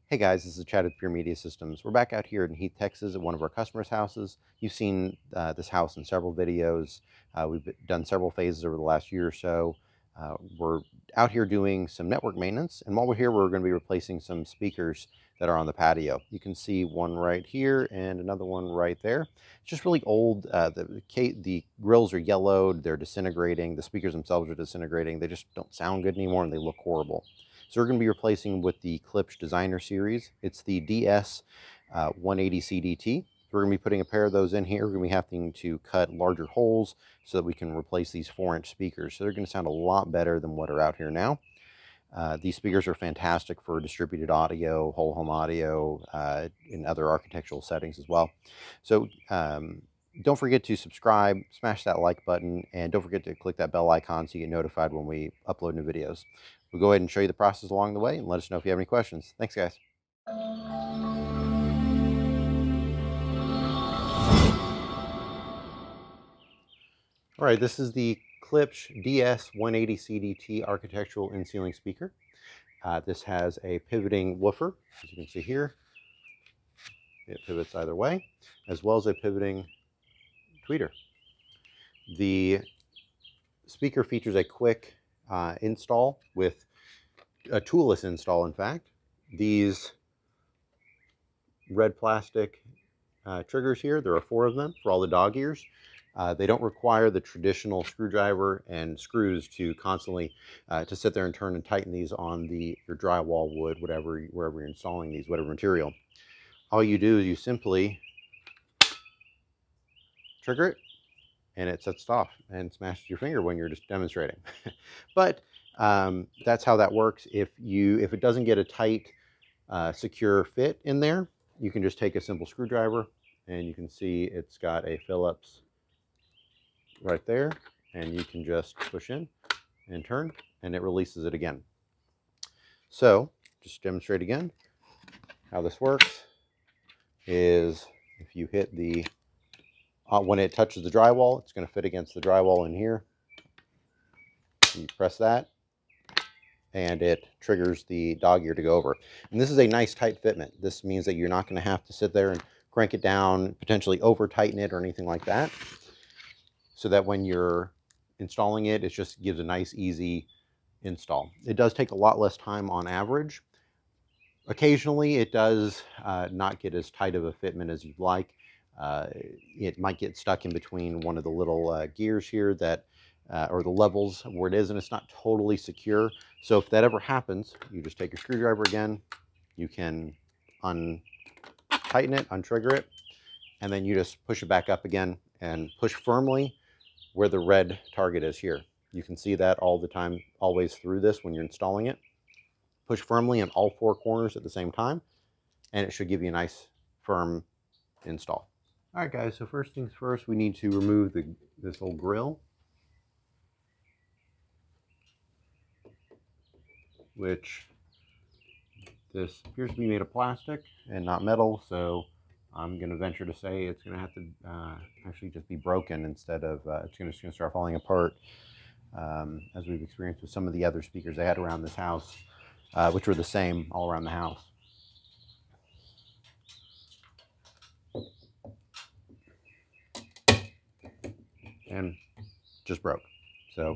Hey guys, this is Chad with Pure Media Systems. We're back out here in Heath, Texas at one of our customers' houses. You've seen this house in several videos. We've done several phases over the last year or so. We're out here doing some network maintenance, and while we're here, we're going to be replacing some speakers that are on the patio. You can see one right here and another one right there. It's just really old. The grills are yellowed, they're disintegrating, the speakers themselves are disintegrating, they just don't sound good anymore and they look horrible. So we're going to be replacing with the Klipsch Designer Series. It's the DS 180 CDT. We're going to be putting a pair of those in here. We're going to be having to cut larger holes so that we can replace these 4-inch speakers. So they're going to sound a lot better than what are out here now. These speakers are fantastic for distributed audio, whole home audio, in other architectural settings as well. So don't forget to subscribe, smash that like button, and don't forget to click that bell icon so you get notified when we upload new videos. We'll go ahead and show you the process along the way and let us know if you have any questions. Thanks, guys. All right, this is the Klipsch DS 180 CDT architectural in-ceiling speaker. This has a pivoting woofer, as you can see here. It pivots either way, as well as a pivoting tweeter. The speaker features a quick install with a toolless install, in fact. These red plastic triggers here, there are 4 of them for all the dog ears. They don't require the traditional screwdriver and screws to constantly to sit there and turn and tighten these on your drywall, wood, wherever you're installing these, whatever material. All you do is you simply trigger it and it sets it off and smashes your finger when you're just demonstrating. But that's how that works. If it doesn't get a tight, secure fit in there, you can just take a simple screwdriver, and you can see it's got a Phillips right there, and you can just push in and turn, and it releases it again. So just demonstrate again how this works is if you hit the when it touches the drywall, it's going to fit against the drywall in here. You press that and it triggers the dog ear to go over. And this is a nice tight fitment. This means that you're not going to have to sit there and crank it down, potentially over tighten it or anything like that. So that when you're installing it, it just gives a nice, easy install. It does take a lot less time on average. Occasionally, it does not get as tight of a fitment as you'd like. It might get stuck in between one of the little gears here that, or the levels where it is, and it's not totally secure. So if that ever happens, you just take your screwdriver again, you can untighten it, untrigger it, and then you just push it back up again and push firmly where the red target is here. You can see that all the time, always through this when you're installing it. Push firmly in all 4 corners at the same time, and it should give you a nice, firm install. All right, guys, so first things first, we need to remove this old grill, which this appears to be made of plastic and not metal, so I'm going to venture to say it's going to have to actually just be broken instead of, it's just going to start falling apart, as we've experienced with some of the other speakers I had around this house, which were the same all around the house. And just broke. So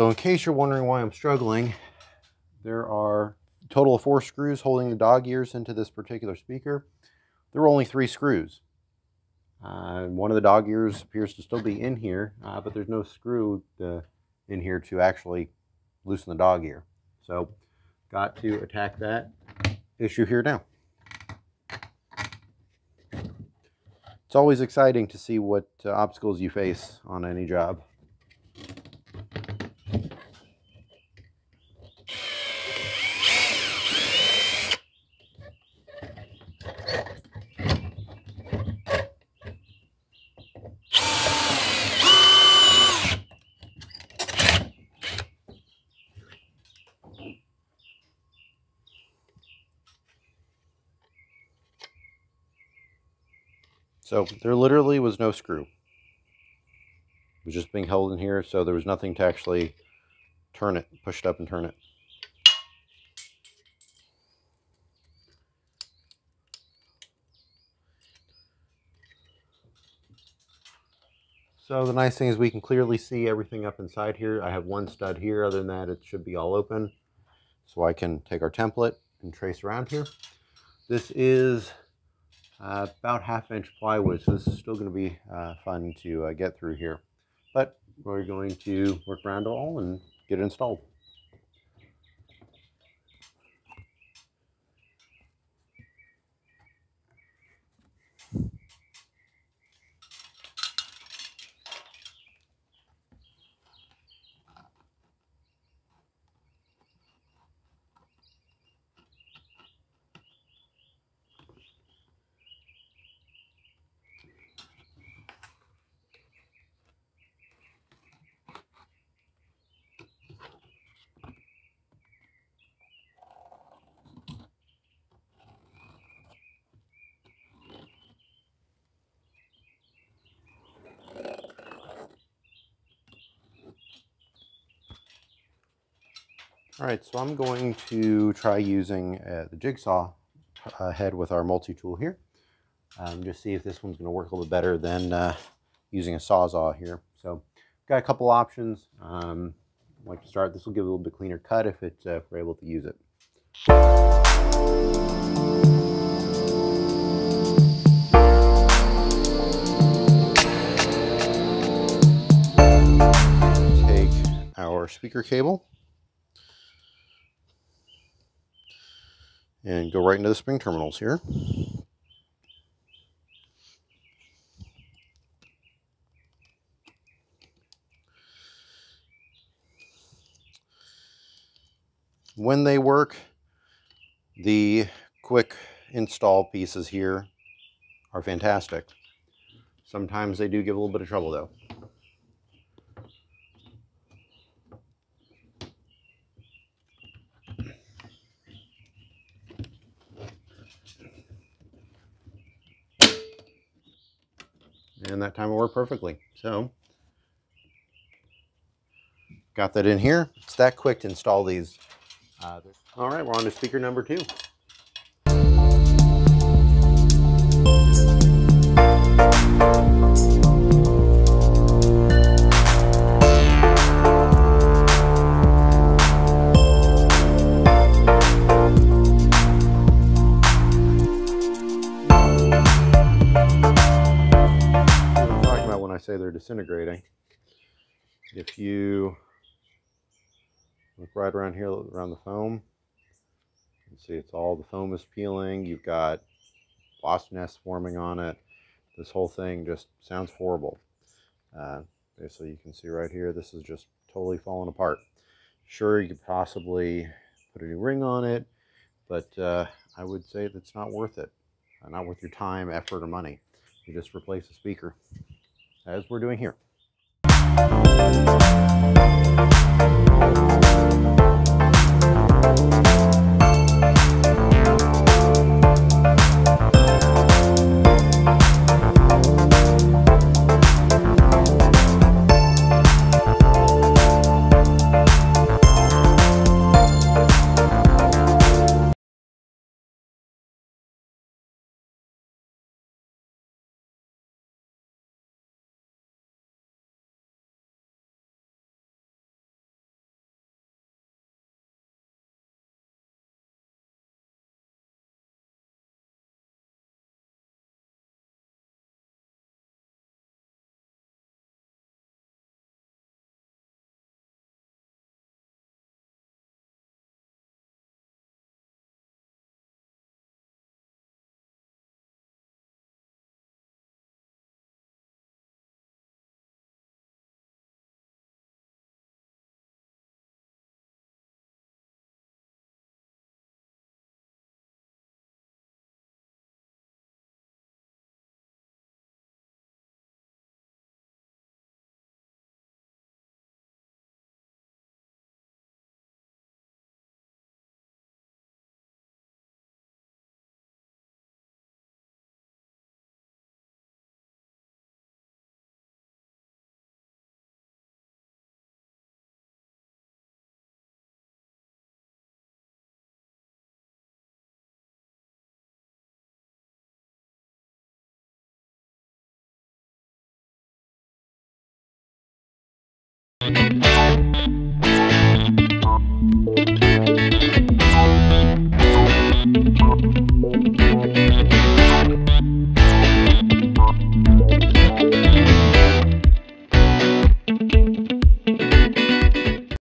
in case you're wondering why I'm struggling, there are a total of 4 screws holding the dog ears into this particular speaker. There were only 3 screws. One of the dog ears appears to still be in here, but there's no screw in here to actually loosen the dog ear. So got to attack that issue here now. It's always exciting to see what obstacles you face on any job. So there literally was no screw. It was just being held in here, so there was nothing to actually turn it, push it up and turn it. So the nice thing is we can clearly see everything up inside here. I have one stud here. Other than that, it should be all open. So I can take our template and trace around here. This is about 1/2 inch plywood, so this is still going to be fun to get through here. But we're going to work around it all and get it installed. All right, so I'm going to try using the jigsaw head with our multi-tool here. Just see if this one's going to work a little better than using a sawzall here. So got a couple options. I'd like to start. This will give it a little bit cleaner cut if we're able to use it. Take our speaker cable and go right into the spring terminals here. When they work, the quick install pieces here are fantastic. Sometimes they do give a little bit of trouble though. And that time it worked perfectly. So, got that in here. It's that quick to install these. All right, we're on to speaker number 2. Say they're disintegrating. If you look right around here, around the foam, you can see it's all the foam is peeling. You've got wasp nests forming on it. This whole thing just sounds horrible. So you can see right here, this is just totally falling apart. Sure, you could possibly put a new ring on it, but I would say that's not worth it. Not worth your time, effort, or money. You just replace the speaker, as we're doing here.